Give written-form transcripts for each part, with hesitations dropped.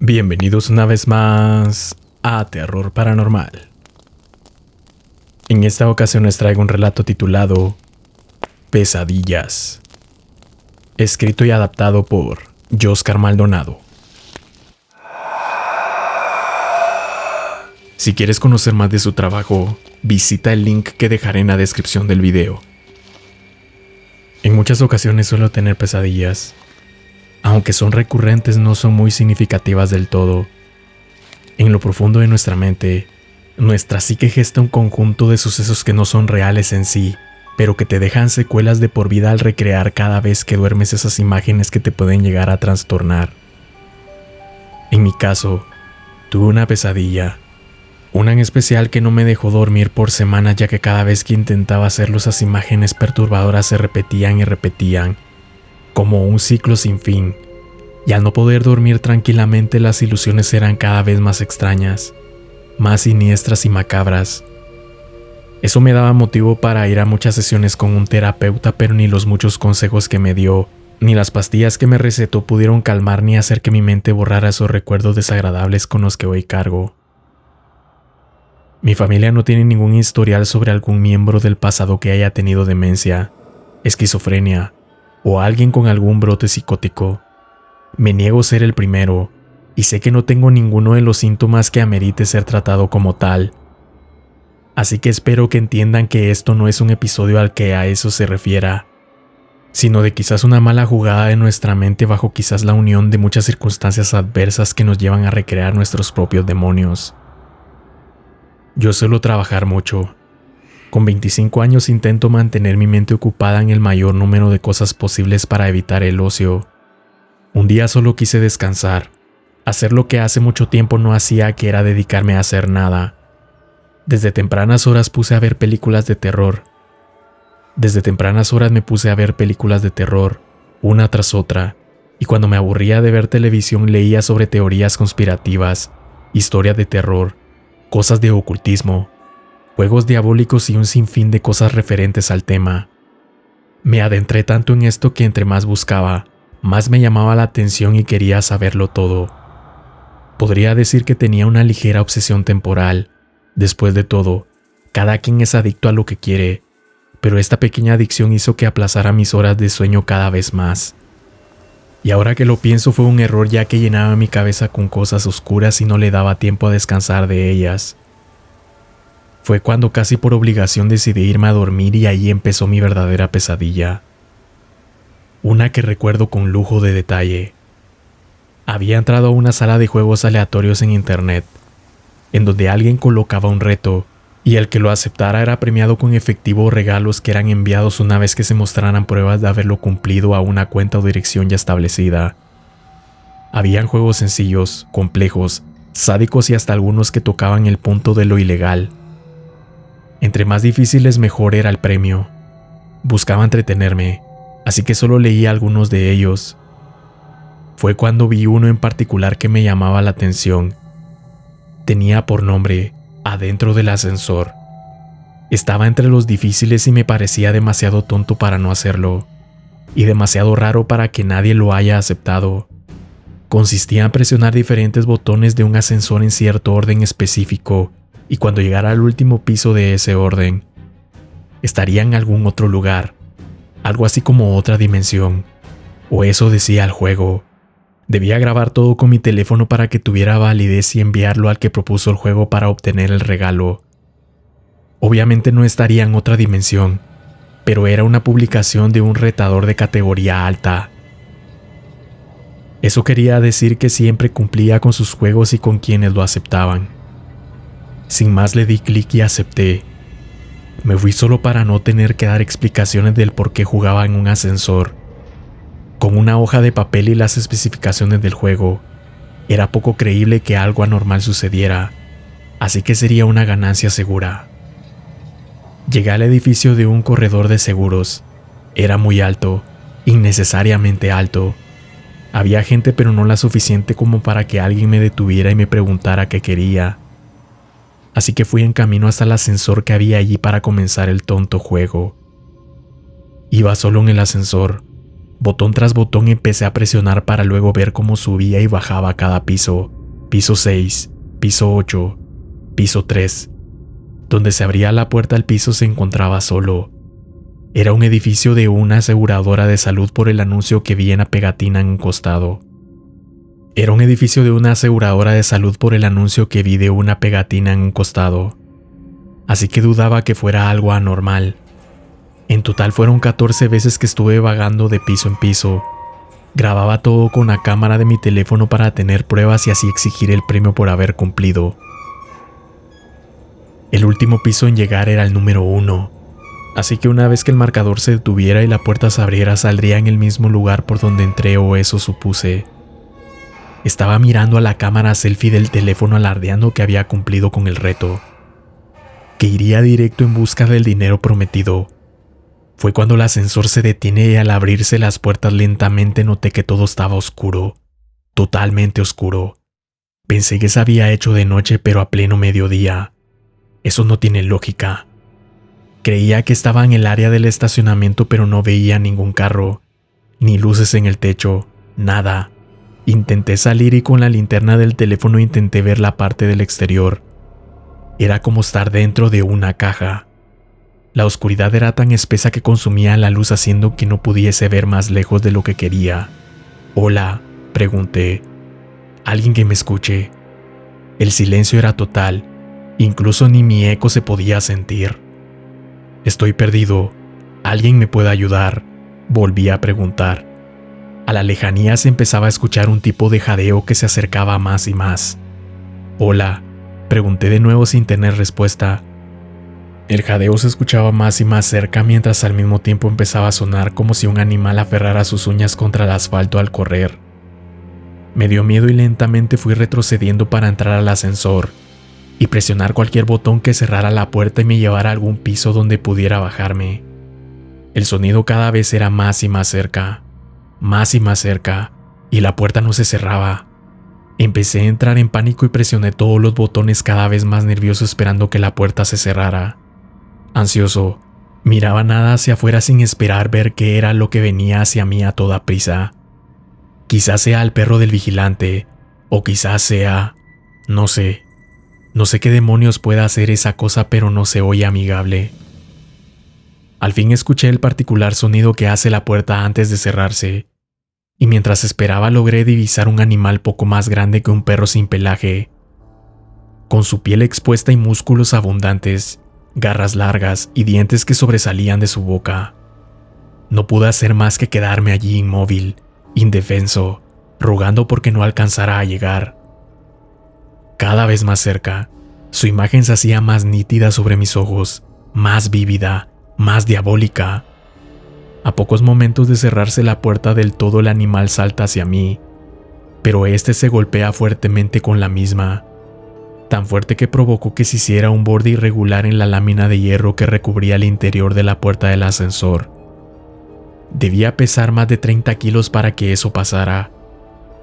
Bienvenidos una vez más a Terror Paranormal. En esta ocasión les traigo un relato titulado Pesadillas, escrito y adaptado por Joscar Maldonado. Si quieres conocer más de su trabajo, visita el link que dejaré en la descripción del video. En muchas ocasiones suelo tener pesadillas. Aunque son recurrentes, no son muy significativas del todo. En lo profundo de nuestra mente, nuestra psique gesta un conjunto de sucesos que no son reales en sí, pero que te dejan secuelas de por vida al recrear cada vez que duermes esas imágenes que te pueden llegar a trastornar. En mi caso, tuve una pesadilla, una en especial que no me dejó dormir por semanas, ya que cada vez que intentaba hacerlo esas imágenes perturbadoras se repetían y repetían, como un ciclo sin fin, y al no poder dormir tranquilamente las ilusiones eran cada vez más extrañas, más siniestras y macabras. Eso me daba motivo para ir a muchas sesiones con un terapeuta, pero ni los muchos consejos que me dio, ni las pastillas que me recetó pudieron calmar ni hacer que mi mente borrara esos recuerdos desagradables con los que hoy cargo. Mi familia no tiene ningún historial sobre algún miembro del pasado que haya tenido demencia, esquizofrenia, o alguien con algún brote psicótico. Me niego a ser el primero, y sé que no tengo ninguno de los síntomas que amerite ser tratado como tal. Así que espero que entiendan que esto no es un episodio al que a eso se refiera, sino de quizás una mala jugada de nuestra mente bajo quizás la unión de muchas circunstancias adversas que nos llevan a recrear nuestros propios demonios. Yo suelo trabajar mucho. Con 25 años intento mantener mi mente ocupada en el mayor número de cosas posibles para evitar el ocio. Un día solo quise descansar, hacer lo que hace mucho tiempo no hacía, que era dedicarme a hacer nada. Desde tempranas horas puse a ver películas de terror. Una tras otra, y cuando me aburría de ver televisión leía sobre teorías conspirativas, historias de terror, cosas de ocultismo, juegos diabólicos y un sinfín de cosas referentes al tema. Me adentré tanto en esto que entre más buscaba, más me llamaba la atención y quería saberlo todo. Podría decir que tenía una ligera obsesión temporal. Después de todo, cada quien es adicto a lo que quiere, pero esta pequeña adicción hizo que aplazara mis horas de sueño cada vez más. Y ahora que lo pienso, fue un error, ya que llenaba mi cabeza con cosas oscuras y no le daba tiempo a descansar de ellas. Fue cuando casi por obligación decidí irme a dormir, y ahí empezó mi verdadera pesadilla. Una que recuerdo con lujo de detalle. Había entrado a una sala de juegos aleatorios en internet, en donde alguien colocaba un reto, y el que lo aceptara era premiado con efectivo o regalos que eran enviados una vez que se mostraran pruebas de haberlo cumplido a una cuenta o dirección ya establecida. Habían juegos sencillos, complejos, sádicos y hasta algunos que tocaban el punto de lo ilegal. Entre más difíciles mejor era el premio. Buscaba entretenerme, así que solo leí algunos de ellos. Fue cuando vi uno en particular que me llamaba la atención. Tenía por nombre Adentro del ascensor. Estaba entre los difíciles y me parecía demasiado tonto para no hacerlo, y demasiado raro para que nadie lo haya aceptado. Consistía en presionar diferentes botones de un ascensor en cierto orden específico, y cuando llegara al último piso de ese orden, estaría en algún otro lugar, algo así como otra dimensión, o eso decía el juego. Debía grabar todo con mi teléfono para que tuviera validez y enviarlo al que propuso el juego para obtener el regalo. Obviamente no estaría en otra dimensión, pero era una publicación de un retador de categoría alta. Eso quería decir que siempre cumplía con sus juegos y con quienes lo aceptaban. Sin más le di clic y acepté. Me fui solo para no tener que dar explicaciones del por qué jugaba en un ascensor. Con una hoja de papel y las especificaciones del juego, era poco creíble que algo anormal sucediera, así que sería una ganancia segura. Llegué al edificio de un corredor de seguros. Era muy alto, innecesariamente alto. Había gente, pero no la suficiente como para que alguien me detuviera y me preguntara qué quería. Así que fui en camino hasta el ascensor que había allí para comenzar el tonto juego. Iba solo en el ascensor. Botón tras botón empecé a presionar para luego ver cómo subía y bajaba cada piso. piso 6, piso 8, piso 3. Donde se abría la puerta al piso se encontraba solo. Era un edificio de una aseguradora de salud por el anuncio que vi en la pegatina en un costado. Era un edificio de una aseguradora de salud por el anuncio que vi de una pegatina en un costado. Así que dudaba que fuera algo anormal. En total fueron 14 veces que estuve vagando de piso en piso. Grababa todo con la cámara de mi teléfono para tener pruebas y así exigir el premio por haber cumplido. El último piso en llegar era el número 1. Así que una vez que el marcador se detuviera y la puerta se abriera, saldría en el mismo lugar por donde entré, o eso supuse. Estaba mirando a la cámara selfie del teléfono alardeando que había cumplido con el reto, que iría directo en busca del dinero prometido. Fue cuando el ascensor se detiene y al abrirse las puertas lentamente noté que todo estaba oscuro, totalmente oscuro. Pensé que se había hecho de noche, pero a pleno mediodía. Eso no tiene lógica. Creía que estaba en el área del estacionamiento, pero no veía ningún carro, ni luces en el techo, nada. Intenté salir y con la linterna del teléfono intenté ver la parte del exterior. Era como estar dentro de una caja. La oscuridad era tan espesa que consumía la luz, haciendo que no pudiese ver más lejos de lo que quería. «Hola», pregunté. «¿Alguien que me escuche?» El silencio era total, incluso ni mi eco se podía sentir. «Estoy perdido. ¿Alguien me puede ayudar?», volví a preguntar. A la lejanía se empezaba a escuchar un tipo de jadeo que se acercaba más y más. «Hola», pregunté de nuevo sin tener respuesta. El jadeo se escuchaba más y más cerca, mientras al mismo tiempo empezaba a sonar como si un animal aferrara sus uñas contra el asfalto al correr. Me dio miedo y lentamente fui retrocediendo para entrar al ascensor y presionar cualquier botón que cerrara la puerta y me llevara a algún piso donde pudiera bajarme. El sonido cada vez era más y más cerca, y la puerta no se cerraba. Empecé a entrar en pánico y presioné todos los botones, cada vez más nervioso, esperando que la puerta se cerrara. Ansioso, miraba nada hacia afuera sin esperar ver qué era lo que venía hacia mí a toda prisa. Quizás sea el perro del vigilante, o quizás sea... no sé. No sé qué demonios pueda hacer esa cosa, pero no se oye amigable. Al fin escuché el particular sonido que hace la puerta antes de cerrarse, y mientras esperaba logré divisar un animal poco más grande que un perro sin pelaje, con su piel expuesta y músculos abundantes, garras largas y dientes que sobresalían de su boca. No pude hacer más que quedarme allí inmóvil, indefenso, rogando porque no alcanzara a llegar. Cada vez más cerca, su imagen se hacía más nítida sobre mis ojos, más vívida, más diabólica. A pocos momentos de cerrarse la puerta del todo, el animal salta hacia mí, pero este se golpea fuertemente con la misma, tan fuerte que provocó que se hiciera un borde irregular en la lámina de hierro que recubría el interior de la puerta del ascensor. Debía pesar más de 30 kilos para que eso pasara.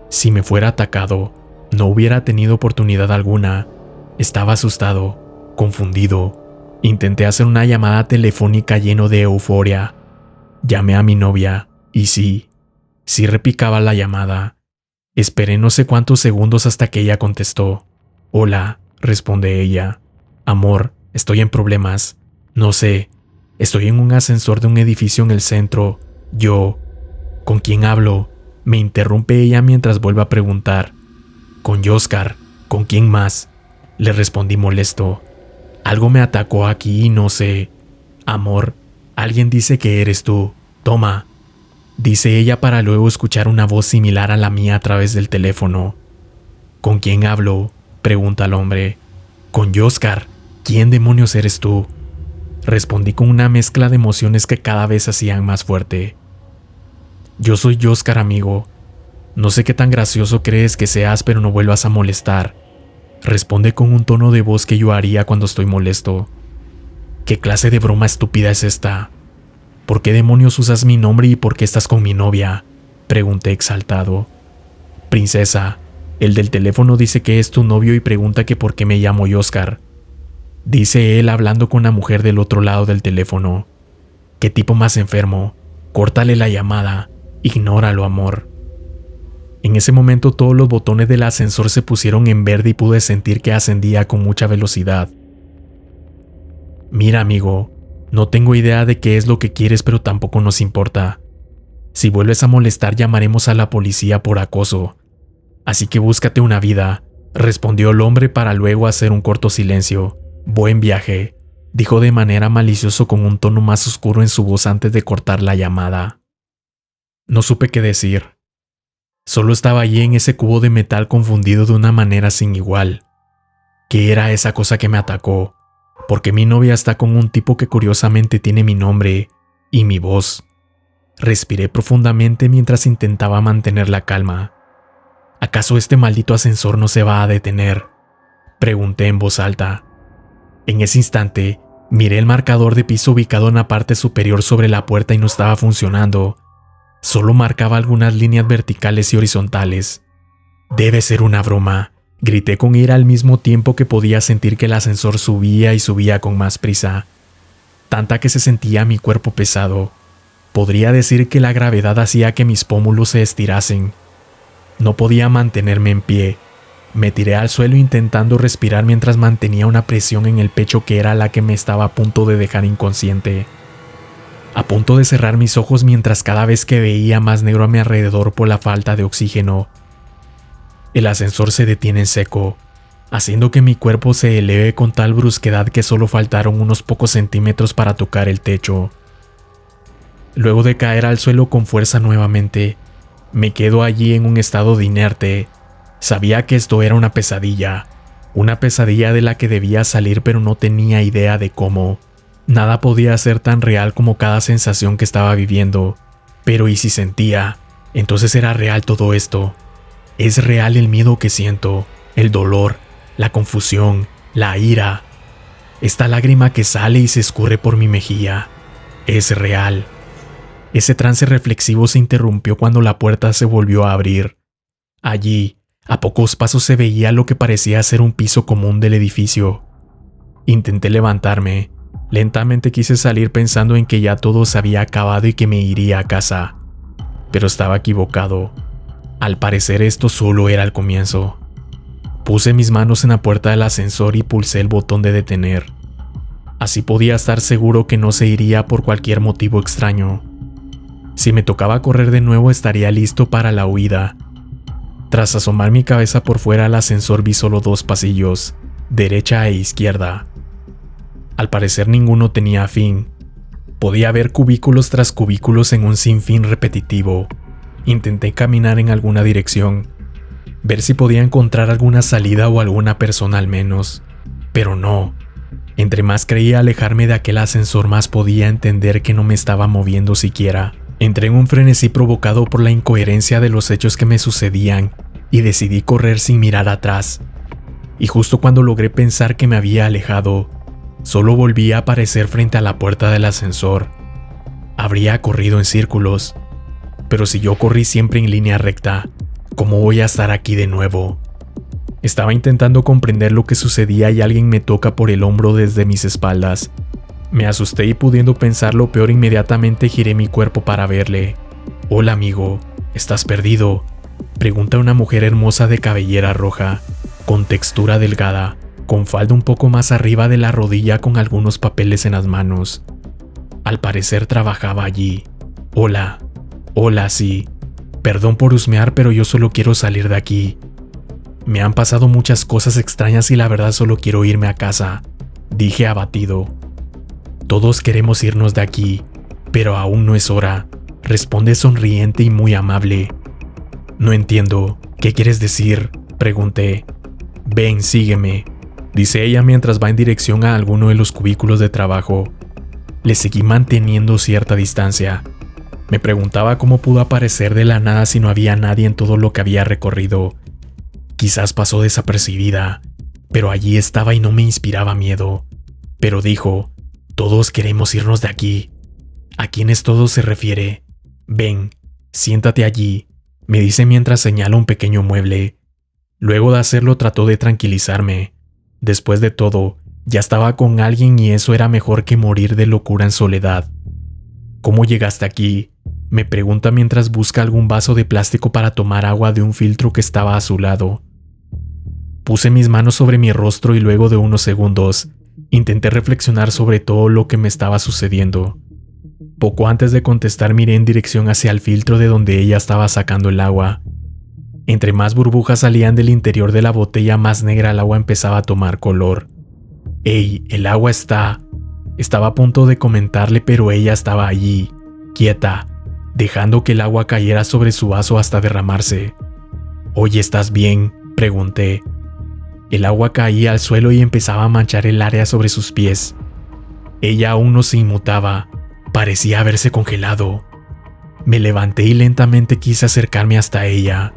Si me fuera atacado, no hubiera tenido oportunidad alguna. Estaba asustado, confundido. Intenté hacer una llamada telefónica lleno de euforia. Llamé a mi novia, y sí repicaba la llamada. Esperé no sé cuántos segundos hasta que ella contestó. «Hola», responde ella. «Amor, estoy en problemas. No sé, estoy en un ascensor de un edificio en el centro. ¿Con quién hablo?», me interrumpe ella mientras vuelve a preguntar. «Con Oscar. ¿Con quién más?», le respondí molesto. «Algo me atacó aquí y no sé». «Amor, alguien dice que eres tú. Toma», dice ella para luego escuchar una voz similar a la mía a través del teléfono. «¿Con quién hablo?», pregunta el hombre. «Con Oscar. ¿Quién demonios eres tú?», respondí con una mezcla de emociones que cada vez hacían más fuerte. «Yo soy Oscar, amigo. No sé qué tan gracioso crees que seas, pero no vuelvas a molestar», responde con un tono de voz que yo haría cuando estoy molesto. «¿Qué clase de broma estúpida es esta? ¿Por qué demonios usas mi nombre y por qué estás con mi novia?», pregunté exaltado. «Princesa, el del teléfono dice que es tu novio y pregunta que por qué me llamo Oscar», dice él hablando con la mujer del otro lado del teléfono. «¿Qué tipo más enfermo? Córtale la llamada. Ignóralo, amor». En ese momento todos los botones del ascensor se pusieron en verde y pude sentir que ascendía con mucha velocidad. Mira, amigo, no tengo idea de qué es lo que quieres, pero tampoco nos importa. Si vuelves a molestar, llamaremos a la policía por acoso. Así que búscate una vida, respondió el hombre para luego hacer un corto silencio. Buen viaje, dijo de manera maliciosa con un tono más oscuro en su voz antes de cortar la llamada. No supe qué decir. Solo estaba allí en ese cubo de metal confundido de una manera sin igual. ¿Qué era esa cosa que me atacó? Porque mi novia está con un tipo que curiosamente tiene mi nombre y mi voz. Respiré profundamente mientras intentaba mantener la calma. ¿Acaso este maldito ascensor no se va a detener?, pregunté en voz alta. En ese instante, miré el marcador de piso ubicado en la parte superior sobre la puerta y no estaba funcionando. Solo marcaba algunas líneas verticales y horizontales. Debe ser una broma, grité con ira al mismo tiempo que podía sentir que el ascensor subía y subía con más prisa. Tanta que se sentía mi cuerpo pesado. Podría decir que la gravedad hacía que mis pómulos se estirasen. No podía mantenerme en pie. Me tiré al suelo intentando respirar mientras mantenía una presión en el pecho que era la que me estaba a punto de dejar inconsciente. A punto de cerrar mis ojos mientras cada vez que veía más negro a mi alrededor por la falta de oxígeno. El ascensor se detiene en seco, haciendo que mi cuerpo se eleve con tal brusquedad que solo faltaron unos pocos centímetros para tocar el techo. Luego de caer al suelo con fuerza nuevamente, me quedo allí en un estado de inerte. Sabía que esto era una pesadilla de la que debía salir, pero no tenía idea de cómo. Nada podía ser tan real como cada sensación que estaba viviendo. Pero ¿y si sentía? Entonces era real todo esto. Es real el miedo que siento, el dolor, la confusión, la ira. Esta lágrima que sale y se escurre por mi mejilla. Es real. Ese trance reflexivo se interrumpió cuando la puerta se volvió a abrir. Allí, a pocos pasos se veía lo que parecía ser un piso común del edificio. Intenté levantarme. Lentamente quise salir pensando en que ya todo se había acabado y que me iría a casa. Pero estaba equivocado. Al parecer esto solo era el comienzo. Puse mis manos en la puerta del ascensor y pulsé el botón de detener. Así podía estar seguro que no se iría por cualquier motivo extraño. Si me tocaba correr de nuevo estaría listo para la huida. Tras asomar mi cabeza por fuera del ascensor vi solo dos pasillos, derecha e izquierda. Al parecer ninguno tenía fin. Podía ver cubículos tras cubículos en un sinfín repetitivo. Intenté caminar en alguna dirección, ver si podía encontrar alguna salida o alguna persona al menos, pero no. Entre más creía alejarme de aquel ascensor, más podía entender que no me estaba moviendo siquiera. Entré en un frenesí provocado por la incoherencia de los hechos que me sucedían y decidí correr sin mirar atrás. Y justo cuando logré pensar que me había alejado, solo volví a aparecer frente a la puerta del ascensor. Habría corrido en círculos, pero si yo corrí siempre en línea recta, ¿cómo voy a estar aquí de nuevo? Estaba intentando comprender lo que sucedía y alguien me toca por el hombro desde mis espaldas. Me asusté y pudiendo pensar lo peor inmediatamente giré mi cuerpo para verle. «Hola amigo, ¿estás perdido?», pregunta una mujer hermosa de cabellera roja, con textura delgada, con falda un poco más arriba de la rodilla con algunos papeles en las manos. Al parecer trabajaba allí. «Hola, sí. Perdón por husmear, pero yo solo quiero salir de aquí. Me han pasado muchas cosas extrañas y la verdad solo quiero irme a casa», dije abatido. «Todos queremos irnos de aquí, pero aún no es hora», responde sonriente y muy amable. «No entiendo, ¿qué quieres decir?», pregunté. «Ven, sígueme», dice ella mientras va en dirección a alguno de los cubículos de trabajo. Le seguí manteniendo cierta distancia. Me preguntaba cómo pudo aparecer de la nada si no había nadie en todo lo que había recorrido. Quizás pasó desapercibida, pero allí estaba y no me inspiraba miedo. Pero dijo, «Todos queremos irnos de aquí». ¿A quiénes todos se refiere? «Ven, siéntate allí», me dice mientras señala un pequeño mueble. Luego de hacerlo trató de tranquilizarme. Después de todo, ya estaba con alguien y eso era mejor que morir de locura en soledad. «¿Cómo llegaste aquí?», Me pregunta mientras busca algún vaso de plástico para tomar agua de un filtro que estaba a su lado. Puse mis manos sobre mi rostro y luego de unos segundos intenté reflexionar sobre todo lo que me estaba sucediendo. Poco antes de contestar miré en dirección hacia el filtro de donde ella estaba sacando el agua. Entre más burbujas salían del interior de la botella, más negra el agua empezaba a tomar color. ¡Ey! El agua está... Estaba a punto de comentarle, pero ella estaba allí, quieta, dejando que el agua cayera sobre su vaso hasta derramarse. «Oye, ¿estás bien?», pregunté. El agua caía al suelo y empezaba a manchar el área sobre sus pies. Ella aún no se inmutaba, parecía haberse congelado. Me levanté y lentamente quise acercarme hasta ella.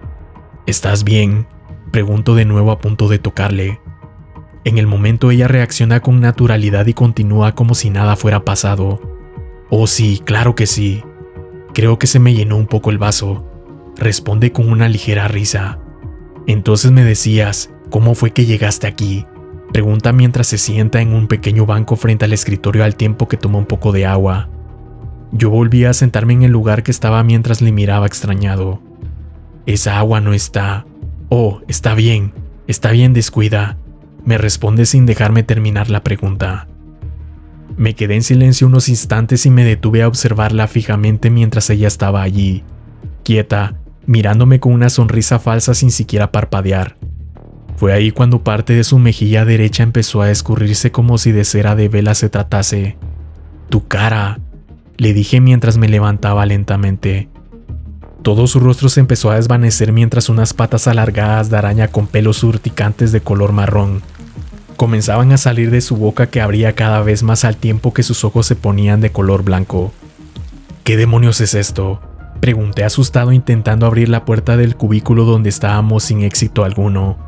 «¿Estás bien?», pregunto de nuevo a punto de tocarle. En el momento ella reacciona con naturalidad y continúa como si nada fuera pasado. «Oh sí, claro que sí. Creo que se me llenó un poco el vaso», responde con una ligera risa. «Entonces me decías, ¿cómo fue que llegaste aquí?», pregunta mientras se sienta en un pequeño banco frente al escritorio al tiempo que toma un poco de agua. Yo volví a sentarme en el lugar que estaba mientras le miraba extrañado. «Esa agua no está...». «Oh, está bien, descuida», me responde sin dejarme terminar la pregunta. Me quedé en silencio unos instantes y me detuve a observarla fijamente mientras ella estaba allí, quieta, mirándome con una sonrisa falsa sin siquiera parpadear. Fue ahí cuando parte de su mejilla derecha empezó a escurrirse como si de cera de vela se tratase. «Tu cara», le dije mientras me levantaba lentamente. Todo su rostro se empezó a desvanecer mientras unas patas alargadas de araña con pelos urticantes de color marrón comenzaban a salir de su boca, que abría cada vez más al tiempo que sus ojos se ponían de color blanco. «¿Qué demonios es esto?», pregunté asustado intentando abrir la puerta del cubículo donde estábamos sin éxito alguno.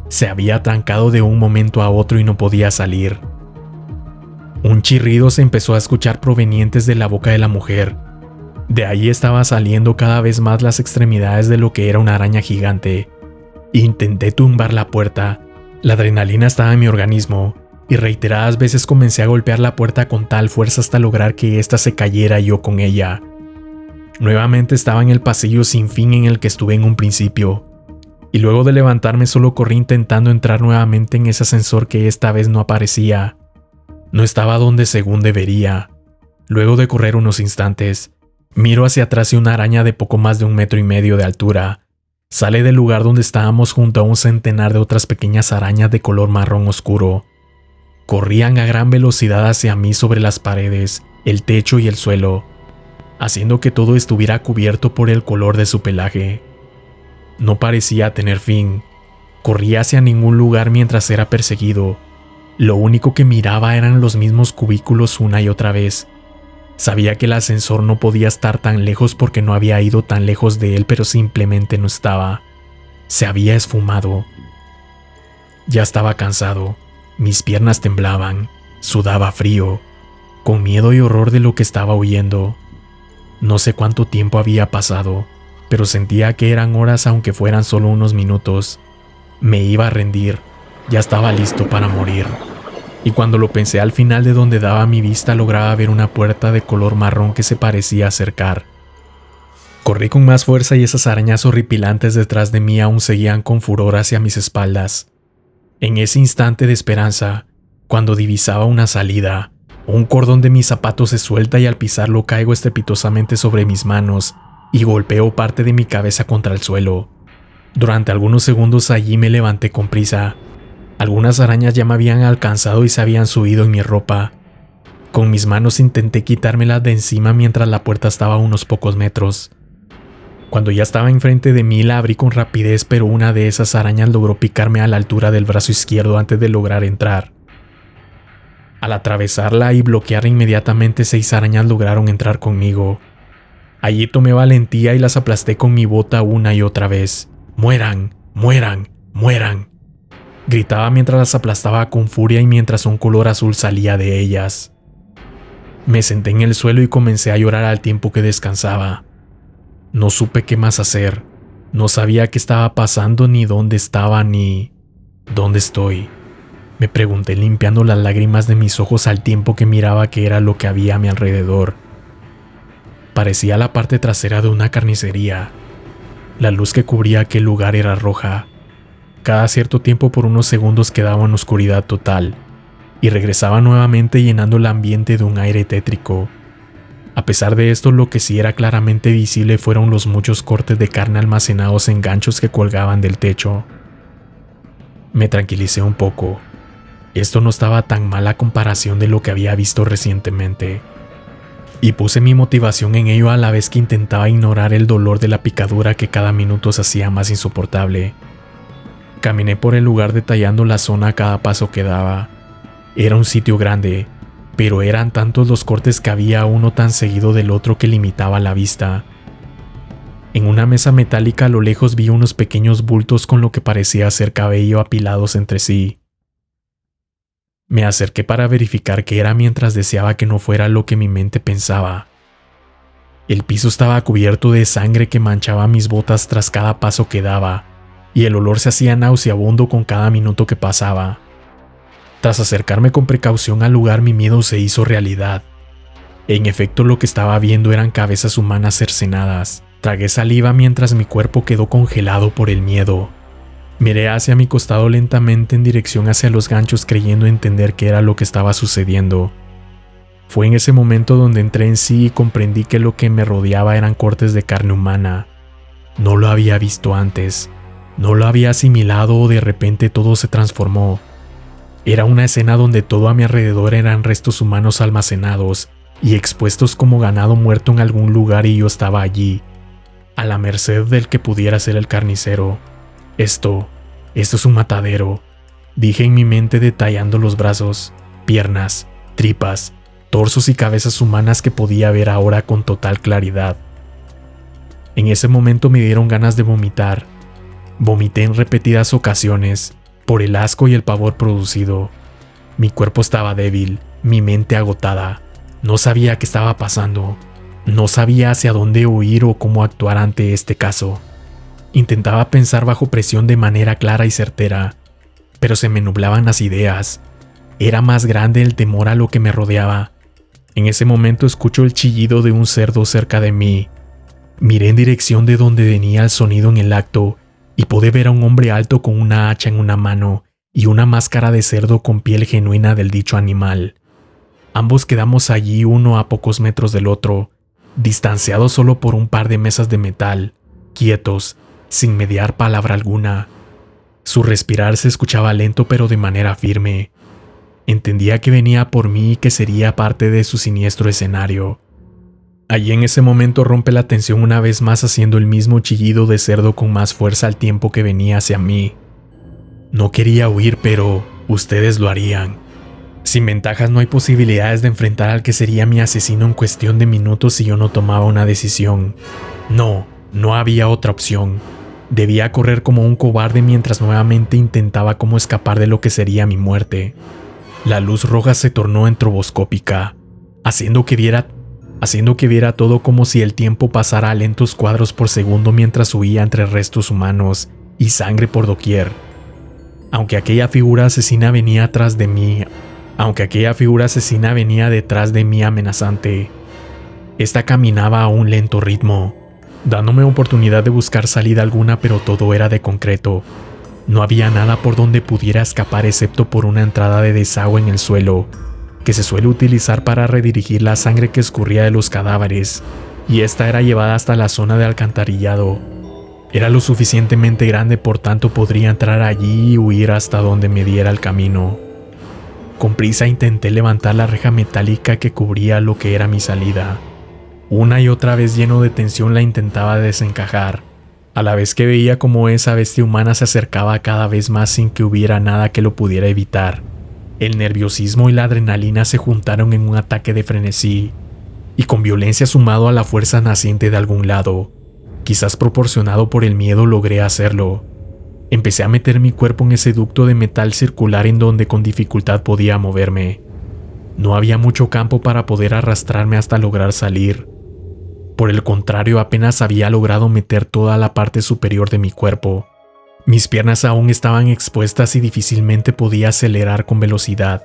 Se había trancado de un momento a otro y no podía salir. Un chirrido se empezó a escuchar provenientes de la boca de la mujer. De ahí estaba saliendo cada vez más las extremidades de lo que era una araña gigante. Intenté tumbar la puerta. La adrenalina estaba en mi organismo y reiteradas veces comencé a golpear la puerta con tal fuerza hasta lograr que ésta se cayera y yo con ella. Nuevamente estaba en el pasillo sin fin en el que estuve en un principio, y luego de levantarme solo corrí intentando entrar nuevamente en ese ascensor que esta vez no aparecía. No estaba donde según debería. Luego de correr unos instantes, miro hacia atrás y una araña de poco más de 1,5 metros de altura sale del lugar donde estábamos junto a un centenar de otras pequeñas arañas de color marrón oscuro. Corrían a gran velocidad hacia mí sobre las paredes, el techo y el suelo, haciendo que todo estuviera cubierto por el color de su pelaje. No parecía tener fin. Corría hacia ningún lugar mientras era perseguido. Lo único que miraba eran los mismos cubículos una y otra vez. Sabía que el ascensor no podía estar tan lejos porque no había ido tan lejos de él, pero simplemente no estaba. Se había esfumado. Ya estaba cansado. Mis piernas temblaban. Sudaba frío, con miedo y horror de lo que estaba huyendo. No sé cuánto tiempo había pasado, pero sentía que eran horas aunque fueran solo unos minutos. Me iba a rendir. Ya estaba listo para morir. Y cuando lo pensé, al final de donde daba mi vista lograba ver una puerta de color marrón que se parecía acercar. Corrí con más fuerza y esas arañas horripilantes detrás de mí aún seguían con furor hacia mis espaldas. En ese instante de esperanza, cuando divisaba una salida, un cordón de mis zapatos se suelta y al pisarlo caigo estrepitosamente sobre mis manos y golpeo parte de mi cabeza contra el suelo. Durante algunos segundos allí me levanté con prisa. Algunas arañas ya me habían alcanzado y se habían subido en mi ropa. Con mis manos intenté quitármelas de encima mientras la puerta estaba a unos pocos metros. Cuando ya estaba enfrente de mí la abrí con rapidez, pero una de esas arañas logró picarme a la altura del brazo izquierdo antes de lograr entrar. Al atravesarla y bloquearla inmediatamente, 6 arañas lograron entrar conmigo. Allí tomé valentía y las aplasté con mi bota una y otra vez. «¡Mueran! ¡Mueran! ¡Mueran!», gritaba mientras las aplastaba con furia y mientras un color azul salía de ellas. Me senté en el suelo y comencé a llorar al tiempo que descansaba. No supe qué más hacer. No sabía qué estaba pasando, ni dónde estaba, ni dónde estoy. Me pregunté limpiando las lágrimas de mis ojos al tiempo que miraba qué era lo que había a mi alrededor. Parecía la parte trasera de una carnicería. La luz que cubría aquel lugar era roja. Cada cierto tiempo por unos segundos quedaba en oscuridad total y regresaba nuevamente llenando el ambiente de un aire tétrico. A pesar de esto, lo que sí era claramente visible fueron los muchos cortes de carne almacenados en ganchos que colgaban del techo. Me tranquilicé un poco. Esto no estaba tan mal a comparación de lo que había visto recientemente. Y puse mi motivación en ello a la vez que intentaba ignorar el dolor de la picadura que cada minuto se hacía más insoportable. Caminé por el lugar detallando la zona a cada paso que daba. Era un sitio grande, pero eran tantos los cortes que había uno tan seguido del otro que limitaba la vista. En una mesa metálica a lo lejos vi unos pequeños bultos con lo que parecía ser cabello apilados entre sí. Me acerqué para verificar qué era mientras deseaba que no fuera lo que mi mente pensaba. El piso estaba cubierto de sangre que manchaba mis botas tras cada paso que daba, y el olor se hacía nauseabundo con cada minuto que pasaba. Tras acercarme con precaución al lugar, mi miedo se hizo realidad. En efecto, lo que estaba viendo eran cabezas humanas cercenadas. Tragué saliva mientras mi cuerpo quedó congelado por el miedo. Miré hacia mi costado lentamente en dirección hacia los ganchos creyendo entender qué era lo que estaba sucediendo. Fue en ese momento donde entré en sí y comprendí que lo que me rodeaba eran cortes de carne humana. No lo había visto antes. No lo había asimilado o de repente todo se transformó. Era una escena donde todo a mi alrededor eran restos humanos almacenados y expuestos como ganado muerto en algún lugar y yo estaba allí, a la merced del que pudiera ser el carnicero. Esto es un matadero, dije en mi mente detallando los brazos, piernas, tripas, torsos y cabezas humanas que podía ver ahora con total claridad. En ese momento me dieron ganas de vomitar. Vomité en repetidas ocasiones, por el asco y el pavor producido. Mi cuerpo estaba débil, mi mente agotada. No sabía qué estaba pasando. No sabía hacia dónde huir o cómo actuar ante este caso. Intentaba pensar bajo presión de manera clara y certera, pero se me nublaban las ideas. Era más grande el temor a lo que me rodeaba. En ese momento escucho el chillido de un cerdo cerca de mí. Miré en dirección de donde venía el sonido en el acto y pude ver a un hombre alto con una hacha en una mano y una máscara de cerdo con piel genuina del dicho animal. Ambos quedamos allí uno a pocos metros del otro, distanciados solo por un par de mesas de metal, quietos, sin mediar palabra alguna. Su respirar se escuchaba lento pero de manera firme. Entendía que venía por mí y que sería parte de su siniestro escenario. Allí en ese momento rompe la tensión una vez más haciendo el mismo chillido de cerdo con más fuerza al tiempo que venía hacia mí. No quería huir, pero ustedes lo harían. Sin ventajas no hay posibilidades de enfrentar al que sería mi asesino en cuestión de minutos si yo no tomaba una decisión. No había otra opción. Debía correr como un cobarde mientras nuevamente intentaba cómo escapar de lo que sería mi muerte. La luz roja se tornó estroboscópica, haciendo que viera todo como si el tiempo pasara a lentos cuadros por segundo mientras huía entre restos humanos y sangre por doquier. Aunque aquella figura asesina venía detrás de mí amenazante, esta caminaba a un lento ritmo, dándome oportunidad de buscar salida alguna, pero todo era de concreto. No había nada por donde pudiera escapar excepto por una entrada de desagüe en el suelo, que se suele utilizar para redirigir la sangre que escurría de los cadáveres, y esta era llevada hasta la zona de alcantarillado. Era lo suficientemente grande, por tanto podría entrar allí y huir hasta donde me diera el camino. Con prisa intenté levantar la reja metálica que cubría lo que era mi salida. Una y otra vez lleno de tensión la intentaba desencajar, a la vez que veía cómo esa bestia humana se acercaba cada vez más sin que hubiera nada que lo pudiera evitar. El nerviosismo y la adrenalina se juntaron en un ataque de frenesí, y con violencia sumado a la fuerza naciente de algún lado, quizás proporcionado por el miedo, logré hacerlo. Empecé a meter mi cuerpo en ese ducto de metal circular en donde con dificultad podía moverme. No había mucho campo para poder arrastrarme hasta lograr salir. Por el contrario, apenas había logrado meter toda la parte superior de mi cuerpo. Mis piernas aún estaban expuestas y difícilmente podía acelerar con velocidad.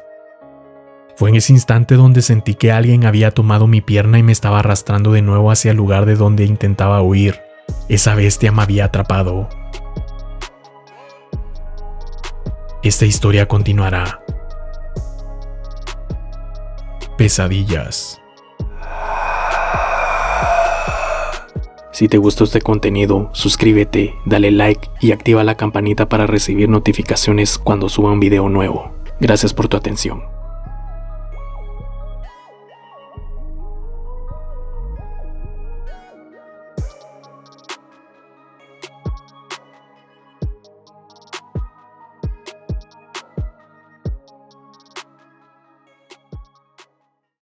Fue en ese instante donde sentí que alguien había tomado mi pierna y me estaba arrastrando de nuevo hacia el lugar de donde intentaba huir. Esa bestia me había atrapado. Esta historia continuará. Pesadillas. Si te gustó este contenido, suscríbete, dale like y activa la campanita para recibir notificaciones cuando suba un video nuevo. Gracias por tu atención.